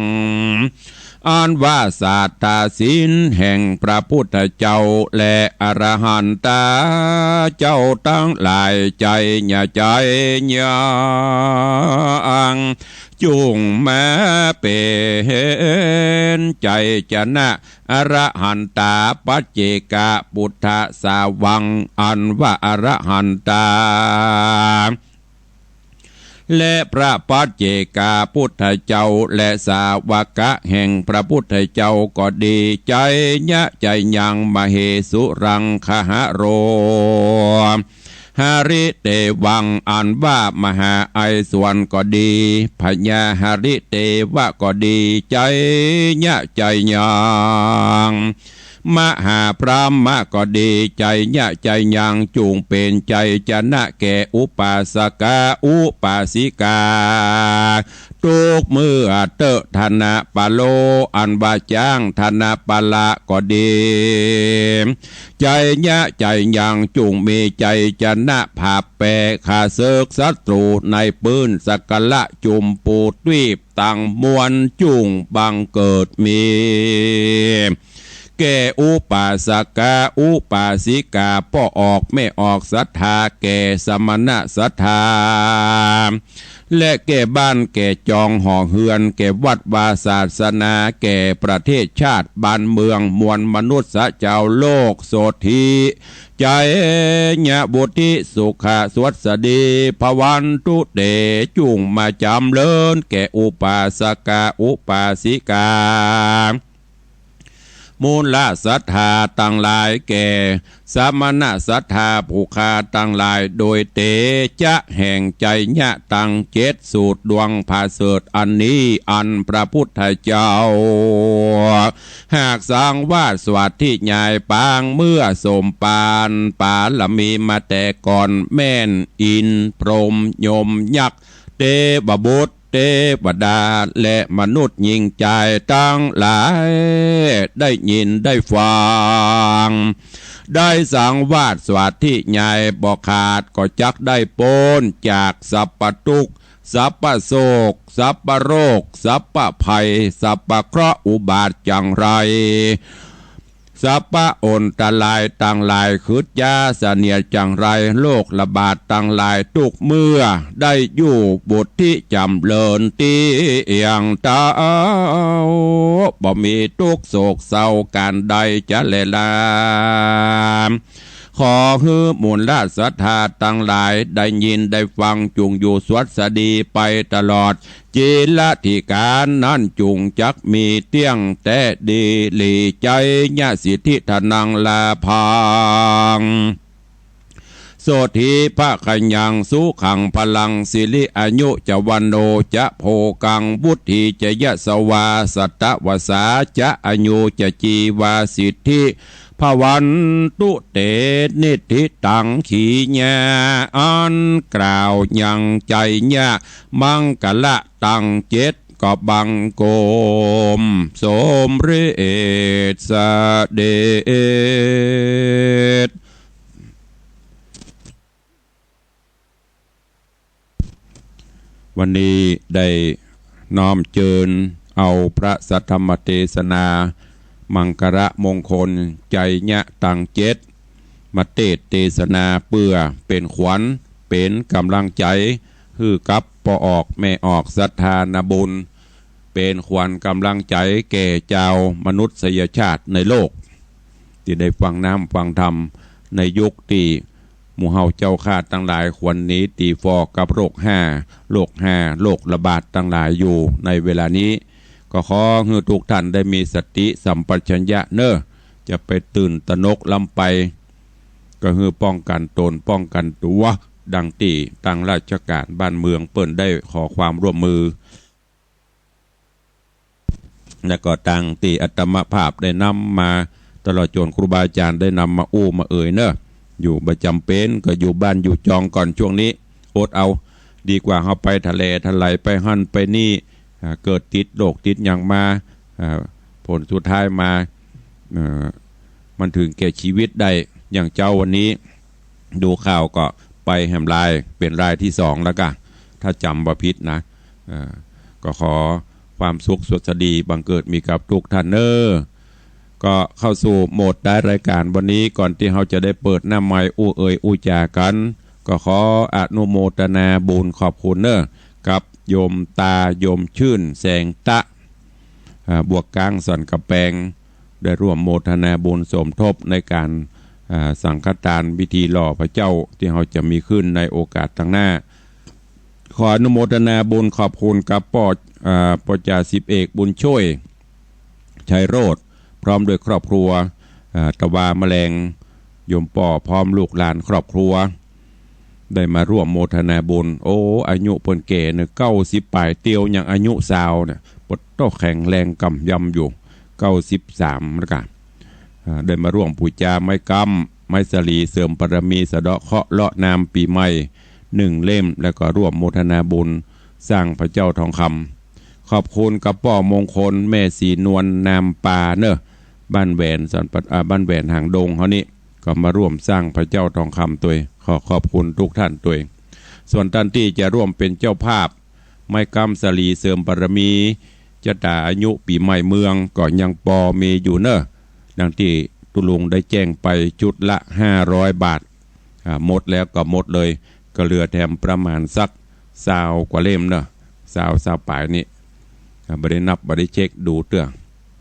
อันว่าศาสตาศีลแห่งพระพุทธเจ้าและอรหันตาเจ้าตั้งหลายใจอย่าใจยังจุงมาเป็นใจจะนะอรหันตาปัจเจกะพุทธสาวังอันว่าอรหันตาและพระปัจเจกาพุทธเจ้าและสาวกะแห่งพระพุทธเจ้าก็ดีใจญะใจยังมเหสุรังคหโรหาริเตวังอันว่ามหาไอส่วนก็ดีพญาหาริเตวะก็ดีใจญะใจยังมหาพรหมก็ดีใจญะใจยังจูงเป็นใจจะนะแก่อุปาสกาอุปาสิกา ทุกมือเตอะธนะปะโลอันบาจ้างธนะปะละก็ดีใจยะใจยังจุงมีใจจะนะผาแปรขาเซิกศัตรูในปืนสกละจุมปูดวีบตั้งมวลจุงบังเกิดมีแก่อุปาสกาอุปาสิกาป้อออกไม่ออกศรัทธาแก่สมณะศรัทธาและแก่บ้านแก่จองห่อเฮือนแก่วัดวาศาสนาแก่ประเทศชาติบ้านเมืองมวลมนุษย์เจ้าโลกโสธีใจญะบุติสุขสวัสดีภวันตุเตจุงมาจำเลินแก่อุปาสกาอุปาสิกามูลศรัทธาตั้งหลายแก่สมณะศรัทธาผู้คาตั้งหลายโดยเตจะแห่งใจญะตั้งเจ็ดสูตรดวงภาเสดอันนี้อันพระพุทธเจ้าหากสร้างวาดสวัสดิ์ที่ใหญ่ปางเมื่อสมปานปาละมีมาแต่ก่อนแม่นอินพรหมยมยักษ์เทวบุตรเทวดาและมนุษย์ยิ่งใจตั้งหลายได้ยินได้ฟังได้สังวาสสวัสดิ์ที่ใหญ่บ่ขาดก็จักได้โปนจากสัพพทุกข์สัพพโศกสัพพโรคสัพพภัยสัพพเคราะห์อุบาทจังไรสัพพะอนตลายต่างหลายคืดยาเสนียจังไรโรคระบาดต่างหลายทุกเมื่อได้อยู่บุตรที่จำเลินตีอย่างเต้าบ่มีทุกโศกเศร้าการใดจะเลลามขอฮือมูลราชศรัทธาตั้งหลายได้ยินได้ฟังจุงอยู่สวัสดีไปตลอดจีละที่การนั้นจุงจักมีเตี้ยงแต่ดีหลีใจญาสิทธิธนังลาพังโสธีพระขยังสุขังพลังสิริอายุจะวันโนจะโพกังบุตถีจะยะสวาสัตตวสาจะอายุจะจีวาสิทธิภวันตุเตนิธิตังขีญาอันกล่าวยังใจญามังกะละตังเจ็ดก็บังโกมสมฤทธิ์สเดชวันนี้ได้น้อมเจิญเอาพระสัทธรรมเทศนามังคระมงคลใจญะตังเจ็ดมาเทศนาเพื่อเป็นขวัญเป็นกำลังใจฮือกับปออกแม่ออกศรัทธานาบุญเป็นขวัญกำลังใจแก่เจ้ามนุษยชาติในโลกที่ได้ฟังน้ำฟังธรรมในยุคที่หมู่เฮาเจ้าข้าตั้งหลายควรนี้ตีฟอกับโรคโรคระบาดตั้งหลายอยู่ในเวลานี้ก็ขอให้ทุกท่านได้มีสติสัมปชัญญะเนอะจะไปตื่นตระหนกลำไปก็คือป้องกันตนป้องกันตัวดังที่ตั้งราชการบ้านเมืองเปิ้นได้ขอความร่วมมือและก็ตั้งที่อัตมภาพได้นำมาตลอดจนครูบาอาจารย์ได้นำมาอู้มาเอ่ยเนอะอยู่ประจำเป็นก็อยู่บ้านอยู่จองก่อนช่วงนี้อดเอาดีกว่าเขาไปทะเลทลายไปหั่นไปนี่เกิดติดโรคติดอย่างมาผลสุดท้ายมามันถึงแก่ชีวิตได้อย่างเจ้าวันนี้ดูข่าวก็ไปแหมลายเป็นรายที่สองแล้วกันถ้าจำบ่ผิดนะก็ขอความสุขสวัสดีบังเกิดมีกับทุกท่านเนอก็เข้าสู่โหมดได้รายการวันนี้ก่อนที่เราจะได้เปิดหน้าไม้อู้เอ่ยอู้จากันก็ขออนุโมทนาบุญขอบคุณเนอกับโยมตาโยมชื่นแสงตะบวกกลางสันกระแปงได้ร่วมโมทนาบุญสมทบในการสังฆทานพิธีหล่อพระเจ้าที่เราจะมีขึ้นในโอกาสทางหน้าขออนุโมทนาบุญขอบคุณกับปจ่าสิบเอกบุญช่วยชัยโรธพร้อมด้วยครอบครัวตะวาแมลงโยมป่อพร้อมลูกหลานครอบครัวได้มาร่วมโมทนาบุญโอ้อายุเปิ้นเก๋เนี่ย90 ปลายเตียวอย่างอายุสาวเนี่ยปดโตแข็งแรงกำยำอยู่93แล้วกันได้มาร่วมปูจาไม้กำไม้สลีเสริมปรมีสะเดาะเคาะเลาะนามปีใหม่1 เล่มแล้วก็ร่วมโมทนาบุญ สร้างพระเจ้าทองคำขอบคุณกับป่อมงคลแม่สีนวลนามปาเนอะบ้านแหวนสันปัดบ้านแหวนหางดงเขานี่ก็มาร่วมสร้างพระเจ้าทองคำตัวขอบคุณทุกท่านตัวส่วนท่านที่จะร่วมเป็นเจ้าภาพไม่กำสลีเสริมบารมีจะด่าอายุปีใหม่เมืองก็ยังปอมีอยู่เนอะดังที่ตุลุงได้แจ้งไปจุดละ500 บาทหมดแล้วก็หมดเลยก็เหลือแถมประมาณสัก20 กว่าเล่มเนอะ20 ปลายนี้บรินับบริเช็คดูเตื้อ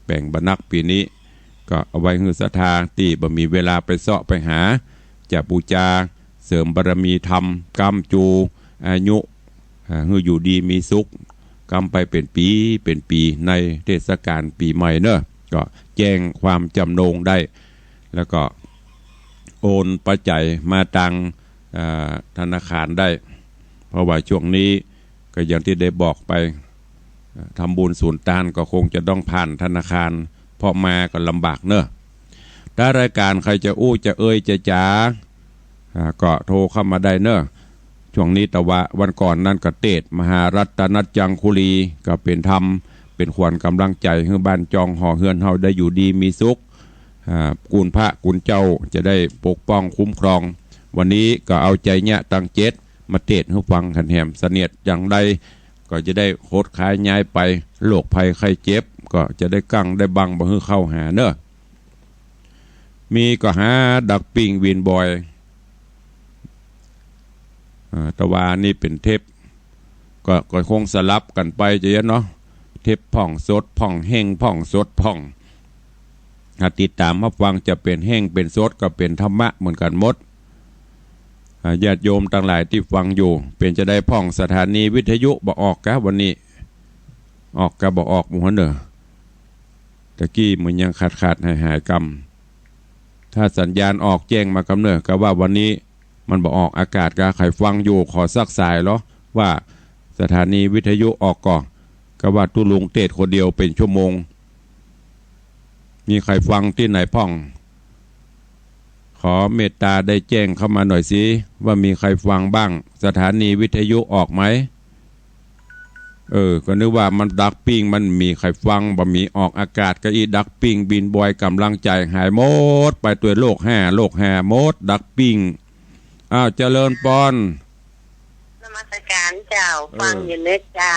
แบ่งบรรนักปีนี้ก็เอาไว้ฮือศรัทธาที่บ่มีเวลาไปเสาะไปหาจะบูชาเสริมบารมีธรรมกำจูอายุฮืออยู่ดีมีสุขกำไปเป็นปีในเทศกาลปีใหม่เนอะก็แจ้งความจำนงได้แล้วก็โอนปัจจัยมาตังธนาคารได้เพราะว่าช่วงนี้ก็อย่างที่ได้บอกไปทำบุญศูนย์ตานก็คงจะต้องผ่านธนาคารเพราะมาก็ลำบากเนอะถ้ารายการใครจะอู้จะเอ่ยจะจ๋าก็โทรเข้ามาได้เนอะช่วงนี้แต่ว่าวันก่อนนั่นก็เทศมหารัตนจังคุรีก็เป็นธรรมเป็นขวัญกำลังใจให้บ้านจองห่อเฮือนเฮาได้อยู่ดีมีสุขกุลพระกุลเจ้าจะได้ปกป้องคุ้มครองวันนี้ก็เอาใจเนี่ยตั้ง7มาเทศให้ฟังขันแหมเสนียดอย่างใดก็จะได้โคตรขายย้ายไปโรคภัยไข้เจ็บก็จะได้กั้งได้บังบ่ให้เข้าหาเนอะมีก็หาดักปิงวินบอยตะวานี่เป็นเทปก็คงสลับกันไปจะเนาะเทปพ่องสดพ่องแห้งพ่องสดพ่องติดตามมาฟังจะเป็นแห้งเป็นสดก็เป็นธรรมะเหมือนกันหมดญาติโยมต่างหลายที่ฟังอยู่เป็นจะได้พ่องสถานีวิทยุบอกออกกะวันนี้ออกกะบอกออกหมู่เนอะตะกี้มันยังขาดหายกรรมถ้าสัญญาณออกแจ้งมากำเนิดก็ว่าวันนี้มันบอกออกอากาศกะใครฟังอยู่ขอซักสายเหรอว่าสถานีวิทยุออกก่อนก็ว่าตุลุงเทศคนเดียวเป็นชั่วโมงมีใครฟังที่ไหนพ่องขอเมตตาได้แจ้งเข้ามาหน่อยสิว่ามีใครฟังบ้างสถานีวิทยุออกไหมก็นึกว่ามันดักปิ้งมันมีใครฟังบ่มีออกอากาศก็อีดักปิ้งบินบอยกำลังใจหายหมดไปตัวโลก5หมดดักปิ้งเจริญปอนนมัสการเจ้าฟังอยู่เนื้อเจ้า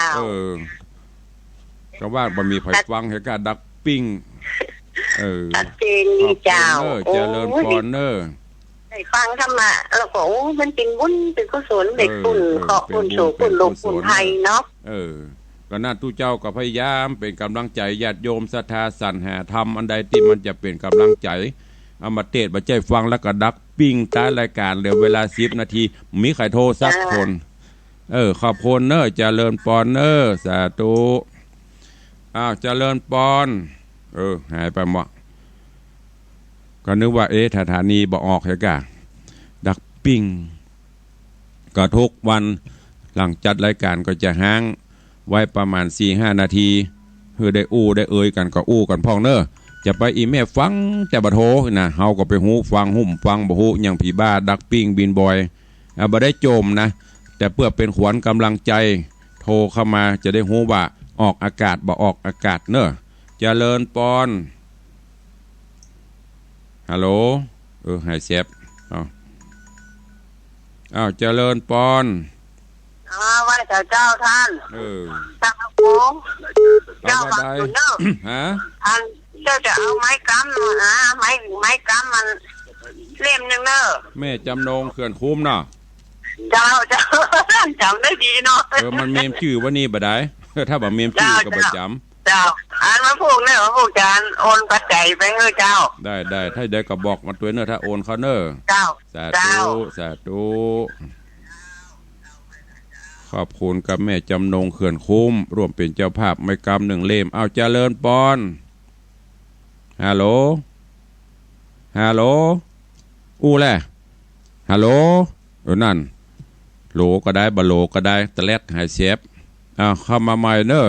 ก็ว่าบ่มีใครฟังเหตุการณ์ดักปิ้งตัดเจนดีเจ้าเจริญปอนเนอได้ฟังธรรมะแล้วก็มันเป็นบุญเป็นกุศลเด็กบุญขอบุญโศกบุญโลกบุญภัยเนาะก็น่าตู้เจ้าก็พยายามเป็นกำลังใจญาติโยมศรัทธาสรรหาธรรมอันใดที่มันจะเป็นกำลังใจเอามาเทศมาใจฟังแล้วก็ดักปิ้งตารายการเหลือเวลา10 นาทีมีใครโทรสักคนขอบคุณเนอะเจริญปอนเนอะสาธุเจริญปอนหายไปหมดก็นึกว่าสถานีบอกออกเหรอกะดักปิ้งก็ทุกวันหลังจัดรายการก็จะห้างไว้ประมาณ 4-5 นาทีเพื่อได้ได้กันก็กันพ่องเนอะจะไปอีเมลฟังแต่บ่โทนะเฮาก็ไปหูฟังหุ่มฟังบ่ฮู้อย่างผีบ้าดักปิ้งบินบอยบ่ได้โจมนะแต่เพื่อเป็นขวัญกำลังใจโทรเข้ามาจะได้ฮู้ว่าออกอากาศบ่ออกอากาศเนอะเจริญปอนฮัลโหลหายเสียบเจริญปอนว่าแต่เจ้าท่านท่านโค้งเจ้าฟังอยู่เนอะท่านเจ้าจะเอาไม้กำนะไม้กำมันเล่มนึงเนอะแม่จำนงเขื่อนคุ้มเนาะเจ้าจำได้ดีเนาะมันเมมชื่อว่านี่บ่ได้ถ้าบ่เมมชื่อก็บ่จำเจ้ามาพูดเนี่ยมาพูดจานโอนปัจจัยไปเฮ้เจ้าได้ถ้าได้ก็บอกมาตัวเนอะถ้าโอนเขาเนอะเจ้าสาธุขอบคุณกับแม่จำนงเขื่อนคุ้มร่วมเป็นเจ้าภาพไม่กำ1 เล่มเจริญปอนฮัลโหลแหละฮัลโหลนั่นโหลก็ได้บะโหลก็ได้ตะแลดหายเสียบเข้ามาใหม่เนอะ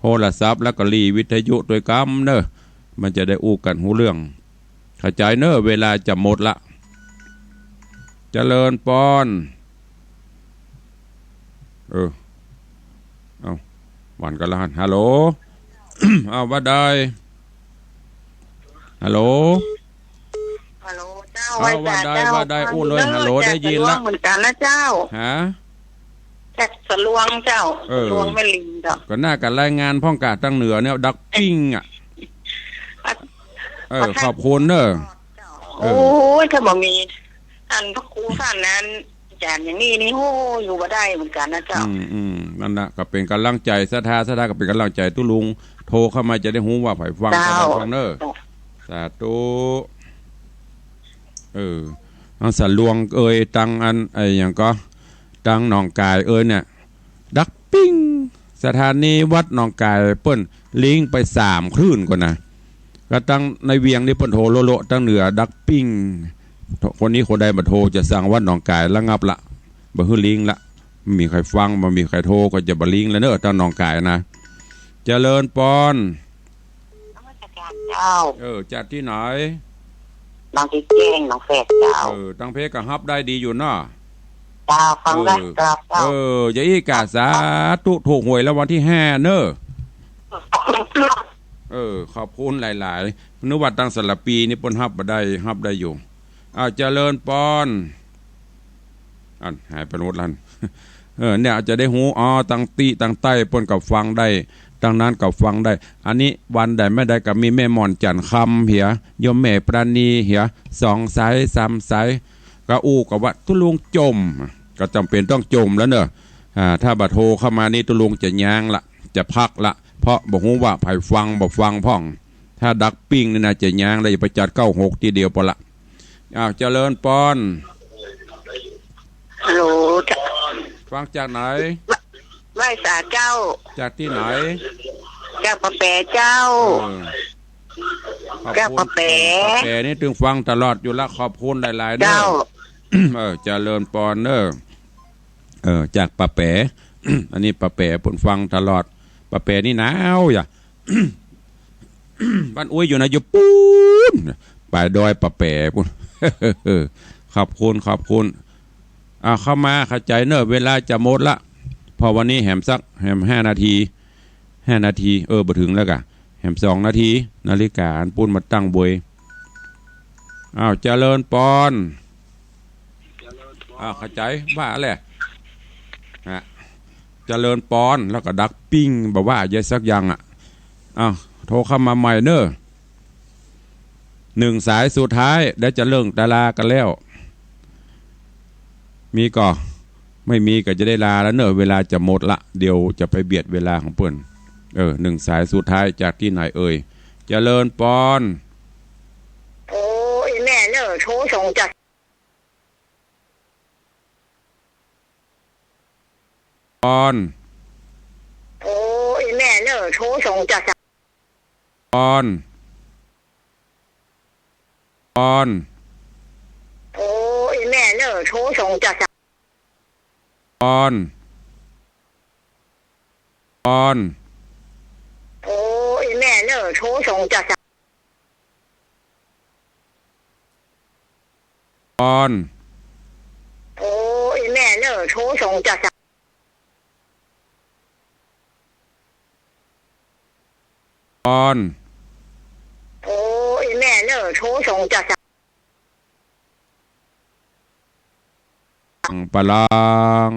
โทรศัพท์แล้วก็รีวิทยุโดยกำเนอะมันจะได้กันหูเรื่องเข้าใจเนอะเวลาจะหมดละเจริญปอน วันกันละฮัลโหล เอาว่าได้ฮัลโหล ฮัลโหลเจ้า เอาว่าได้อู้เลยฮัลโหลได้ยินละเหมือนกันนะเจ้าฮะแจ็คสลวงเจ้าสลวงไม่ลิงเจ้าก็น่ากันรายงานพ่องกาตั้งเหนือเนี่ยดักปิ้งอ่ะขอบคุณเนอะโอ้ยถ้าบอกมีท่านพระครูท่านนั้นอาจารย์อย่างนี้นี่โอ้อยู่บ่ได้เหมือนกันนะเจ้านั่นนะก็เป็นกำลังใจศรัทธาก็เป็นกำลังใจตุลุงโทรเข้ามาจะได้หูว่าไผ่ฟังฟังเนอะสาธุอังสันลวงตังอันอย่างก็ตังหนองกายเนี่ยดักปิ้งสถานีวัดหนองกายเปิ้นลิงไป3คลื่นก่อนนะก็ตั้งในเวียงนี่เปิ้นโทรโลตั้งเหนือดักปิ้งคนนี้คนใดมาโทรจะสั่งวัดหนองกายระงับละบ่ฮื้อลิงละไม่มีใครฟังบ่มีใครโทรก็จะบ่ลิงแล้วเนอะตั้งหนองกายนะเจริญปอนเจ้าจัดที่ไหนบางทีเก่งน้องเฟสเจ้าตั้งเพกะฮับได้ดีอยู่เนาะเจ้าฟังได้ครับเจ้าอย่าอีกาสาตุถูกหวยแล้ววันที่5เนอะขอบคุณหลายๆนึกว่าตั้งสลับปีนี่ปนฮับได้อยู่เจริญปอนหายไปหมดแล้วเนี่ยจะได้หูตั้งตีตั้งใต้ปนกับฟังได้ตั้งนั้นกับฟังได้อันนี้วันใดไม่ได้กับมีแม่มอนจันคำเหียยมแม่ปราณีเหีย2 สาย 3 สายก็อู้กับว่าตุลุงจมก็จำเป็นต้องจมแล้วเนอะถ้าบัดโทรเข้ามานี่ตุลุงจะย่างละจะพักละเพราะบอกว่าไผ่ฟังบอกฟังพ่องถ้าดักปิ้งนี่นะจะย่างเลยไปจัด96ทีเดียวปะละเจริญปอนฮัลโหลฟังจากไหนไหว้สาเจ้าจากที่ไหนจากปะแปะเจ้าจากปะแปะนี่ถึงฟังตลอดอยู่ละขอบคุณหลายๆเด้อเจริญปอนเด้อจากปะแปะอันนี้ปะแปะผลฟังตลอดปะแปะนี่หนาวอย่าบ้านอุ้ยอยู่นะอยู่ปูนไปดอยปะแปะปุ่นขอบคุณเข้ามาเข้าใจเนอะเวลาจะหมดละพอวันนี้แหม5 นาทีบ่ถึงแล้วกะแหม2 นาทีนาฬิกาอันปุ้นมาตั้งบวยเจริญปอนเข้าใจว่าแหละเจริญปอนแล้วก็ดักปิ้งบอกว่าอย่าสักอย่างโทรเข้ามาใหม่เนอะ1 สายสุดท้ายได้จะเลิกดารากันแล้วมีก็ไม่มีก็จะได้ลาแล้วเนอะเวลาจะหมดละเดี๋ยวจะไปเบียดเวลาของเปิ้น1 สายสุดท้ายจากที่ไหนเจริญปอนโอ้ยแม่เนอะโทรส่งจากปอนโอ้ยแม่เนอะโทรส่งจากปอนโอ้ยแม่เนอะโทรส่งจากปอนโอ้ยแม่เนอะโทรส่งจากปอนโอ้ยแม่เนอะโทรส่งจากปอนโอ้ยแม่เนอะโทรส่งจากปลัง